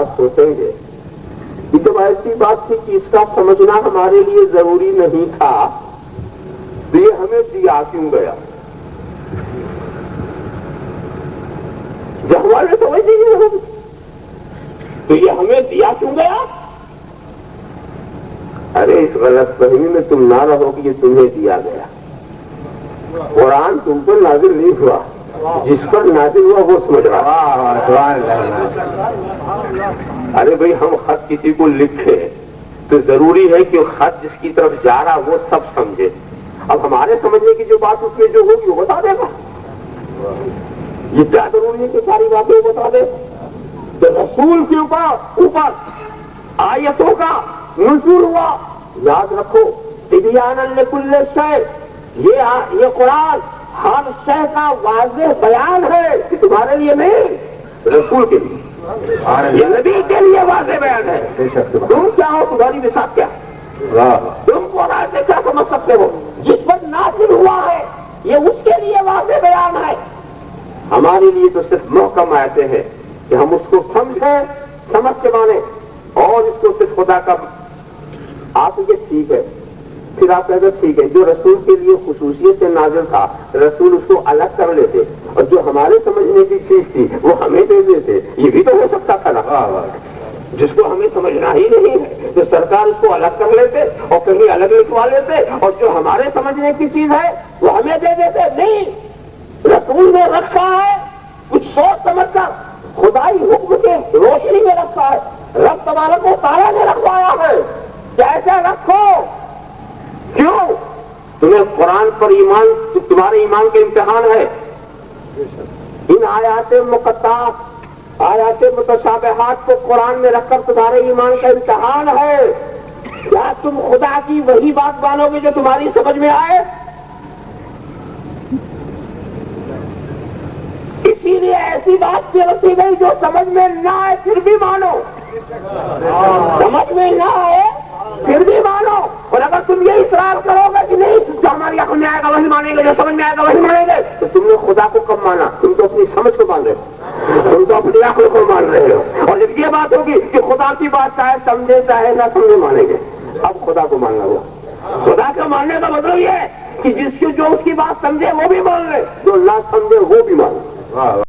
بات سوچیں گے کہ جب ایسی بات تھی کہ اس کا سمجھنا ہمارے لیے ضروری نہیں تھا تو یہ ہمیں دیا کیوں گیا؟ جب ہمارے سمجھ نہیں ہوگی تو یہ ہمیں دیا کیوں گیا؟ ارے اس غلط فہمی میں تم نہ رہو کہ یہ تمہیں دیا گیا. قرآن تم پر نازل نہیں ہوا، جس پر نازل ہوا وہ سمجھ رہا. ارے بھائی ہم خط کسی کو لکھے تو ضروری ہے کہ خط جس کی طرف جا رہا وہ سب سمجھے. اب ہمارے سمجھنے کی جو بات اس میں جو ہوگی وہ بتا دے گا. یہ کیا ضروری ہے کہ ساری باتیں وہ بتا دے؟ تو رسول کے اوپر آیتوں کا نزول ہوا. یاد رکھو تبیانا لکل شیء، یہ قرآن ہر شے کا واضح بیان ہے کہ تمہارے لیے نہیں، رسول کے لیے، یہ نبی کے لیے واضح بیان ہے. تم کیا ہو؟ تمہاری مثال کیا؟ تم قرآن سے کیا سمجھ سکتے ہو؟ جس پر نازل ہوا ہے یہ اس کے لیے واضح بیان ہے. ہمارے لیے تو صرف محکم آیتیں ہیں کہ ہم اس کو سمجھیں، سمجھ کے مانیں، اور اس کو صرف خدا کا. آپ یہ ٹھیک ہے، پھر آپ کہتے ٹھیک ہے جو رسول کے لیے خصوصیت سے نازل تھا رسول اس کو الگ کر لیتے اور جو ہمارے سمجھنے کی چیز تھی وہ ہمیں دے دیتے. یہ بھی تو ہو سکتا تھا نا. جس کو ہمیں سمجھنا ہی نہیں ہے تو سرکار اس کو الگ کر لیتے اور کہیں الگ لکھوا لیتے، اور جو ہمارے سمجھنے کی چیز ہے وہ ہمیں دے دیتے. نہیں، رسول نے رکھا ہے کچھ سوچ سمجھ کر، خدائی حکم کے روشنی میں رکھا ہے. رب تبارک و تعالیٰ نے رکھوایا ہے. کیسے رکھو؟ کیوں؟ تمہیں قرآن پر ایمان، تمہارے ایمان کا امتحان ہے. ان آیات مقطعات، آیات متشابہات کو قرآن میں رکھ کر تمہارے ایمان کا امتحان ہے. کیا تم خدا کی وہی بات مانو گے جو تمہاری سمجھ میں آئے؟ اسی لیے ایسی بات رکھی گئی جو سمجھ میں نہ آئے پھر بھی مانو. سمجھ میں نہ آئے پھر بھی مانو. اور اگر تم یہ اصرار کرو گے کہ نہیں جو ہماری عقل میں آئے گا وہی مانیں گے، جو سمجھ میں آئے گا وہی مانیں گے، تو تم نے خدا کو کب مانا؟ تم تو اپنی سمجھ کو مان رہے ہو، تم تو اپنی عقل کو مان رہے ہو. اور جب یہ بات ہوگی کہ خدا کی بات چاہے سمجھے چاہے نہ سمجھے مانیں گے، اب خدا کو ماننا ہوا. خدا کا ماننے کا مطلب یہ ہے کہ جس کی جو اس کی بات سمجھے وہ بھی مان لے، جو نہ سمجھے وہ بھی مان لے.